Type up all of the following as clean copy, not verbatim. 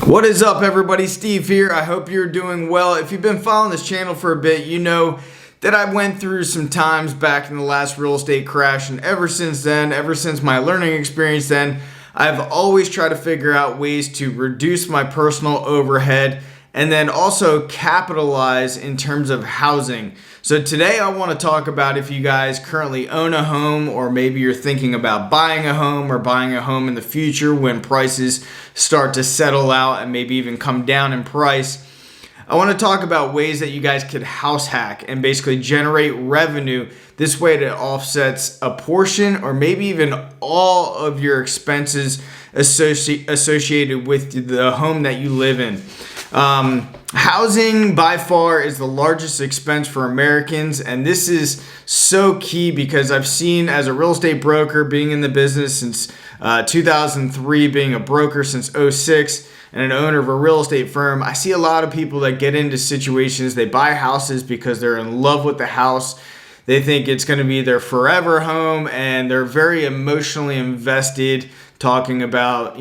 What is up, everybody? Steve here. I hope you're doing well. If you've been following this channel for a bit, you know that I went through some times back in the last real estate crash, and ever since then, ever since my learning experience then, I've always tried to figure out ways to reduce my personal overhead and then also capitalize in terms of housing. So today I want to talk about if you guys currently own a home, or maybe you're thinking about buying a home or buying a home in the future when prices start to settle out and maybe even come down in price. I want to talk about ways that you guys could house hack and basically generate revenue. This way it offsets a portion or maybe even all of your expenses associated with the home that you live in. Housing by far is the largest expense for Americans, and this is so key because I've seen, as a real estate broker, being in the business since 2003, being a broker since 2006, and an owner of a real estate firm, I see a lot of people that get into situations, they buy houses because they're in love with the house. They think it's going to be their forever home, and they're very emotionally invested, talking about,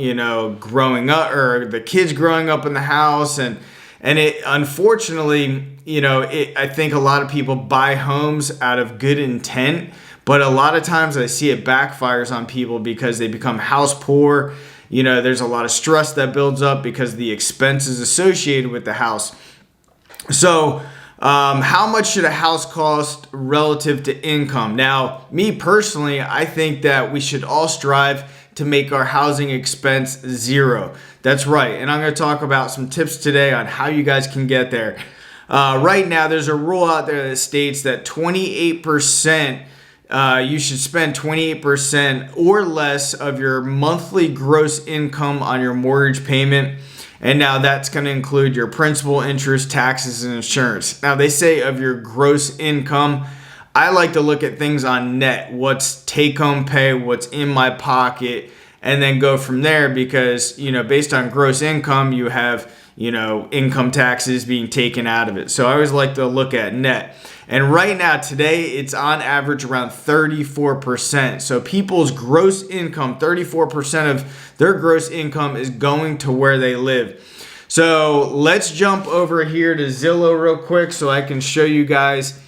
growing up, or the kids growing up in the house. And it, unfortunately, I think a lot of people buy homes out of good intent, but a lot of times I see it backfires on people because they become house poor. There's a lot of stress that builds up because of the expenses associated with the house. So how much should a house cost relative to income? Now, me personally, I think that we should all strive to make our housing expense zero. That's right. And I'm going to talk about some tips today on how you guys can get there. Right now, there's a rule out there that states that 28%, you should spend 28% or less of your monthly gross income on your mortgage payment. And now that's going to include your principal, interest, taxes, and insurance. Now, they say of your gross income. I like to look at things on net, what's take-home pay, what's in my pocket, and then go from there because, based on gross income, you have, income taxes being taken out of it. So I always like to look at net. And right now, today, it's on average around 34%. So people's gross income, 34% of their gross income is going to where they live. So let's jump over here to Zillow real quick so I can show you guys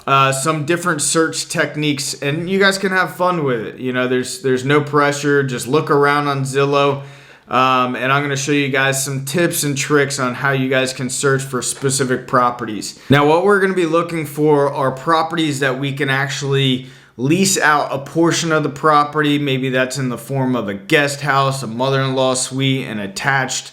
some different search techniques, and you guys can have fun with it. There's no pressure. Just look around on Zillow, and I'm going to show you guys some tips and tricks on how you guys can search for specific properties. Now, what we're going to be looking for are properties that we can actually lease out a portion of the property. Maybe that's in the form of a guest house, a mother-in-law suite, an attached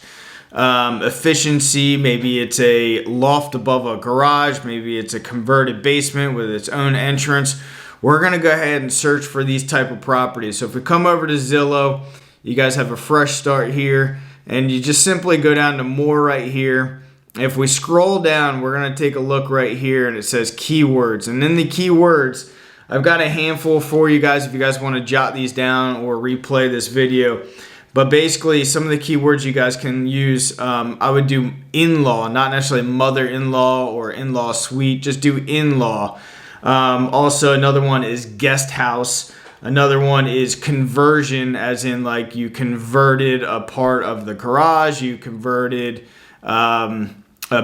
efficiency. Maybe it's a loft above a garage. Maybe it's a converted basement with its own entrance. We're going to go ahead and search for these type of properties. So if we come over to Zillow, you guys have a fresh start here, and you just simply go down to more right here. If we scroll down, we're going to take a look right here, and it says keywords. And in the keywords, I've got a handful for you guys if you guys want to jot these down or replay this video. But basically, some of the keywords you guys can use, I would do in-law, not necessarily mother-in-law or in-law suite. Just do in-law. Also, another one is guest house. Another one is conversion, as in like you converted a part of the garage, you converted a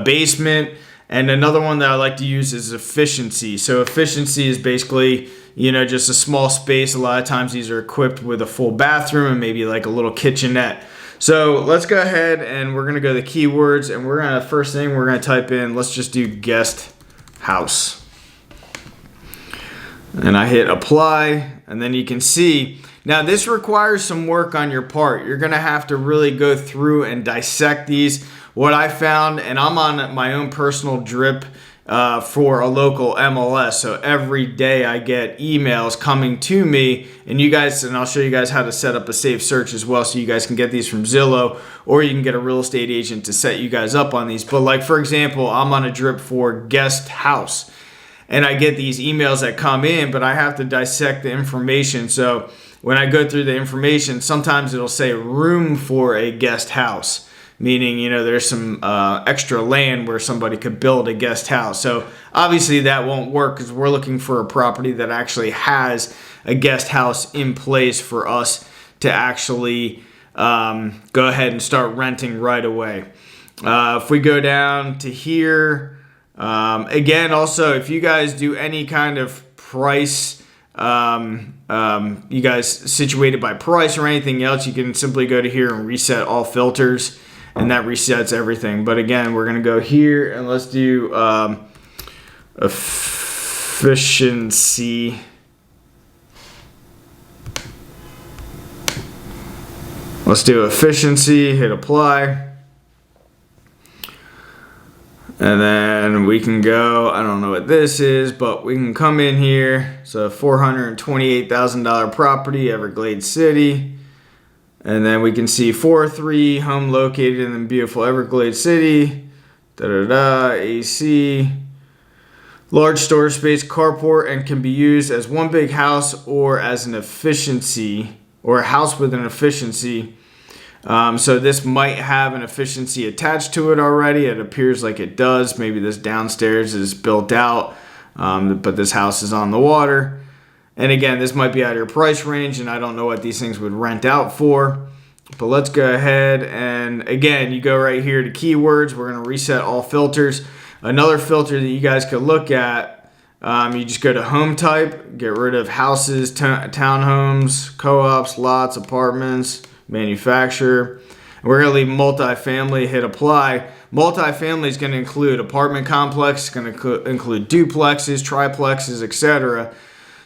basement. And another one that I like to use is efficiency. So efficiency is basically, just a small space. A lot of times these are equipped with a full bathroom and maybe like a little kitchenette. So let's go ahead and we're going to go to the keywords, and first thing we're going to type in, let's just do guest house. And I hit apply, and then you can see, now this requires some work on your part. You're going to have to really go through and dissect these. What I found, and I'm on my own personal drip for a local MLS, so every day I get emails coming to me, and I'll show you guys how to set up a safe search as well, so you guys can get these from Zillow, or you can get a real estate agent to set you guys up on these. But like, for example, I'm on a drip for guest house, and I get these emails that come in, but I have to dissect the information. So when I go through the information, sometimes it'll say room for a guest house, meaning, there's some extra land where somebody could build a guest house. So obviously that won't work because we're looking for a property that actually has a guest house in place for us to actually go ahead and start renting right away. If we go down to here, again, also, if you guys do any kind of price, you guys situated by price or anything else, you can simply go to here and reset all filters, and that resets everything. But again, we're going to go here and let's do efficiency. Let's do efficiency, hit apply. And then we can go, I don't know what this is, but we can come in here. So $428,000 property, Everglades City. And then we can see 403 home located in the beautiful Everglades City. AC. Large storage space, carport, and can be used as one big house or as an efficiency, or a house with an efficiency. So this might have an efficiency attached to it already. It appears like it does. Maybe this downstairs is built out, but this house is on the water. And again, this might be out of your price range, and I don't know what these things would rent out for. But let's go ahead, and again, you go right here to keywords. We're going to reset all filters. Another filter that you guys could look at, you just go to home type, get rid of houses, townhomes, co-ops, lots, apartments, manufacturer. And we're going to leave multifamily, hit apply. Multifamily is going to include apartment complex, it's going to include duplexes, triplexes, etc.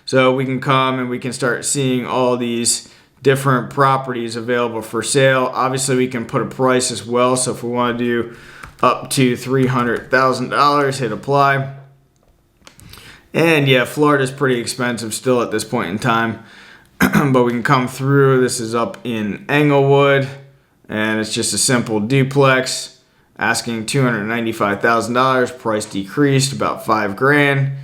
So we can come and we can start seeing all these different properties available for sale. Obviously, we can put a price as well. So if we want to do up to $300,000, hit apply. And yeah, Florida's pretty expensive still at this point in time. But we can come through. This is up in Englewood, and it's just a simple duplex, asking $295,000. Price decreased about $5,000,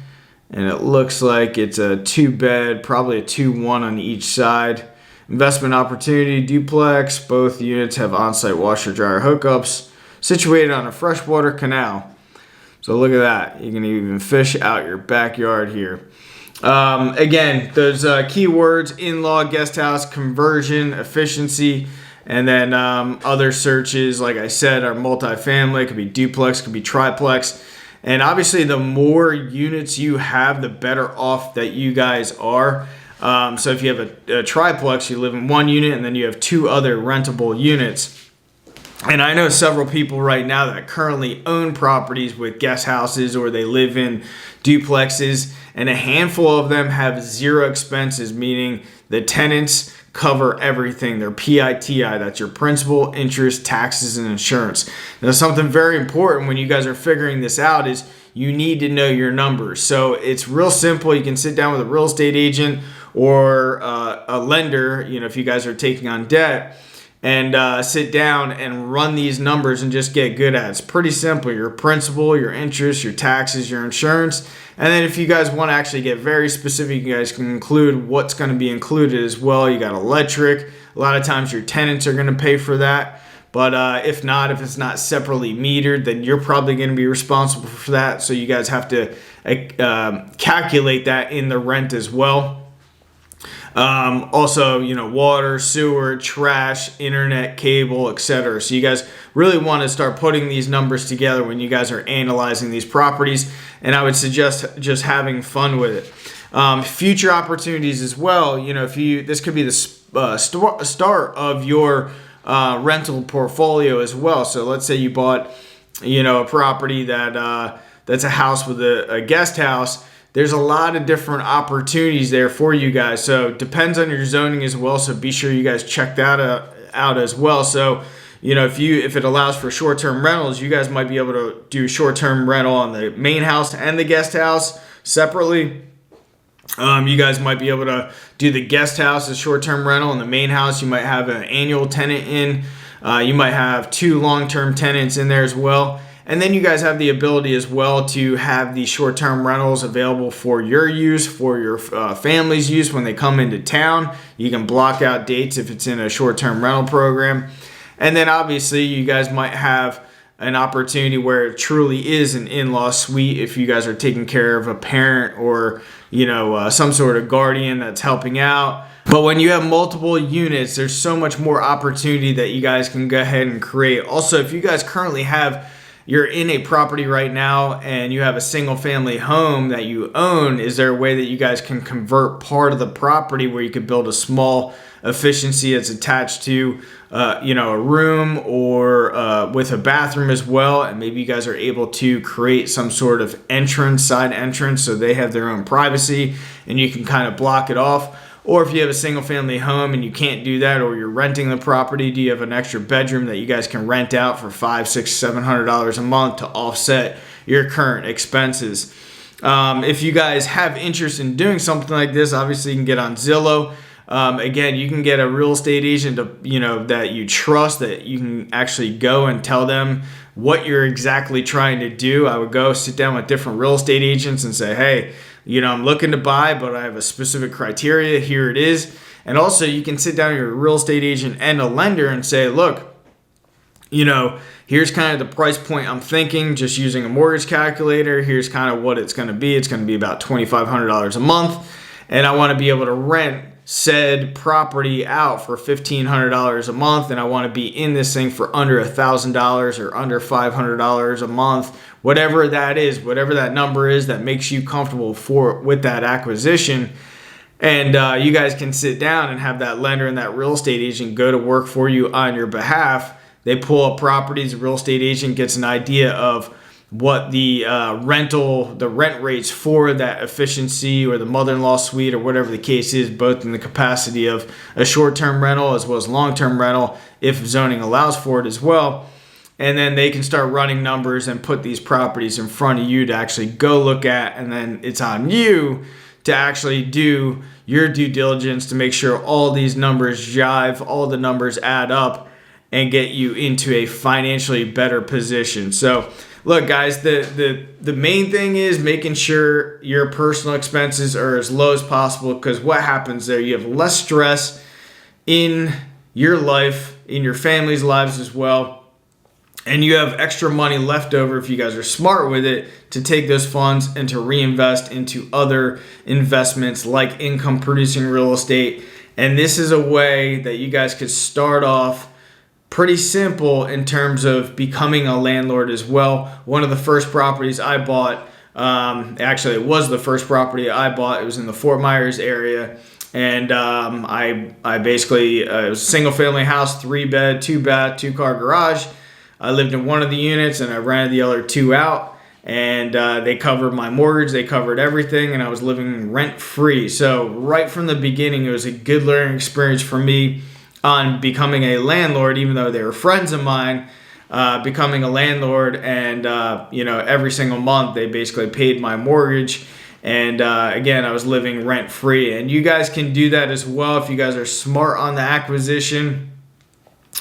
and it looks like it's a 2-bed, probably a 2-1 on each side. Investment opportunity, duplex. Both units have on-site washer dryer hookups, situated on a freshwater canal. So look at that. You can even fish out your backyard here. Again, those keywords: in-law, guest house, conversion, efficiency, and then other searches, like I said, are multifamily. It could be duplex, could be triplex. And obviously, the more units you have, the better off that you guys are. So if you have a triplex, you live in one unit, and then you have 2 other rentable units. And I know several people right now that currently own properties with guest houses, or they live in duplexes, and a handful of them have 0 expenses, meaning the tenants cover everything. They're PITI, that's your principal, interest, taxes, and insurance. Now, something very important when you guys are figuring this out is you need to know your numbers. So it's real simple. You can sit down with a real estate agent or a lender, if you guys are taking on debt, and sit down and run these numbers and just get good at it. It's pretty simple. Your principal, your interest, your taxes, your insurance. And then if you guys want to actually get very specific, you guys can include what's going to be included as well. You got electric. A lot of times your tenants are going to pay for that. But if it's not separately metered, then you're probably going to be responsible for that. So you guys have to calculate that in the rent as well. Also, water, sewer, trash, internet, cable, etc. So you guys really want to start putting these numbers together when you guys are analyzing these properties. And I would suggest just having fun with it. Future opportunities as well. This could be the start of your rental portfolio as well. So let's say you bought, a property that's a house with a guest house. There's a lot of different opportunities there for you guys. So it depends on your zoning as well. So be sure you guys check that out as well. So, if it allows for short-term rentals, you guys might be able to do short-term rental on the main house and the guest house separately. You guys might be able to do the guest house as short-term rental, and the main house you might have an annual tenant in. You might have 2 long-term tenants in there as well. And then you guys have the ability as well to have the short-term rentals available for your use, for your family's use when they come into town. You can block out dates if it's in a short-term rental program. And then obviously you guys might have an opportunity where it truly is an in-law suite if you guys are taking care of a parent or, some sort of guardian that's helping out. But when you have multiple units, there's so much more opportunity that you guys can go ahead and create. Also, if you guys currently you're in a property right now and you have a single family home that you own, is there a way that you guys can convert part of the property where you could build a small efficiency that's attached to a room or with a bathroom as well, and maybe you guys are able to create some sort of side entrance so they have their own privacy and you can kind of block it off? Or if you have a single family home and you can't do that, or you're renting the property, do you have an extra bedroom that you guys can rent out for $500, $600, $700 a month to offset your current expenses? If you guys have interest in doing something like this, obviously you can get on Zillow. Again, you can get a real estate agent that you trust, that you can actually go and tell them what you're exactly trying to do. I would go sit down with different real estate agents and say, hey, I'm looking to buy, but I have a specific criteria. Here it is. And also you can sit down with your real estate agent and a lender and say, look, here's kind of the price point I'm thinking, just using a mortgage calculator. Here's kind of what it's going to be. It's going to be about $2,500 a month. And I want to be able to rent said property out for $1,500 a month, and I want to be in this thing for under $1,000 or under $500 a month, whatever that is, whatever that number is that makes you comfortable with that acquisition. And you guys can sit down and have that lender and that real estate agent go to work for you on your behalf. They pull up properties. The real estate agent gets an idea of what the rent rates for that efficiency or the mother-in-law suite or whatever the case is, both in the capacity of a short-term rental as well as long-term rental, if zoning allows for it as well. And then they can start running numbers and put these properties in front of you to actually go look at, and then it's on you to actually do your due diligence to make sure all these numbers jive, all the numbers add up, and get you into a financially better position. So look, guys, the main thing is making sure your personal expenses are as low as possible, because what happens there, you have less stress in your life, in your family's lives as well, and you have extra money left over if you guys are smart with it to take those funds and to reinvest into other investments like income producing real estate. And this is a way that you guys could start off pretty simple in terms of becoming a landlord as well. One of the first properties I bought, actually it was the first property I bought. It was in the Fort Myers area. And I basically, it was a single family house, 3-bed, 2-bath, 2-car garage. I lived in one of the units and I rented the other 2 out. And they covered my mortgage, they covered everything, and I was living rent free. So right from the beginning, it was a good learning experience for me on becoming a landlord, even though they were friends of mine, becoming a landlord. And, every single month they basically paid my mortgage. And again, I was living rent free. And you guys can do that as well if you guys are smart on the acquisition.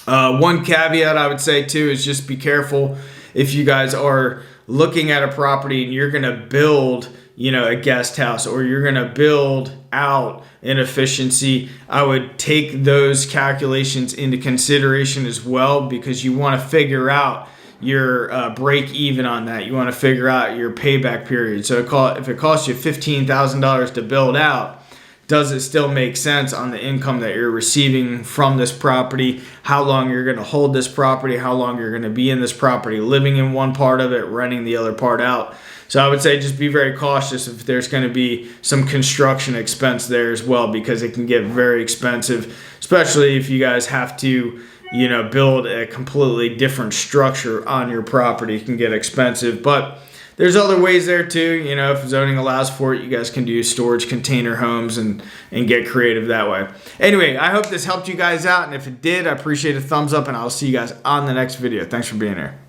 One caveat I would say too is just be careful if you guys are looking at a property and you're going to build a guest house, or you're going to build out an efficiency. I would take those calculations into consideration as well, because you want to figure out your break even on that. You want to figure out your payback period. So if it costs you $15,000 to build out, does it still make sense on the income that you're receiving from this property? How long you're going to hold this property? How long you're going to be in this property, living in one part of it, renting the other part out? So I would say just be very cautious if there's going to be some construction expense there as well, because it can get very expensive, especially if you guys have to, build a completely different structure on your property. It can get expensive, but there's other ways there too. If zoning allows for it, you guys can do storage container homes and get creative that way. Anyway, I hope this helped you guys out, and if it did, I appreciate a thumbs up, and I'll see you guys on the next video. Thanks for being here.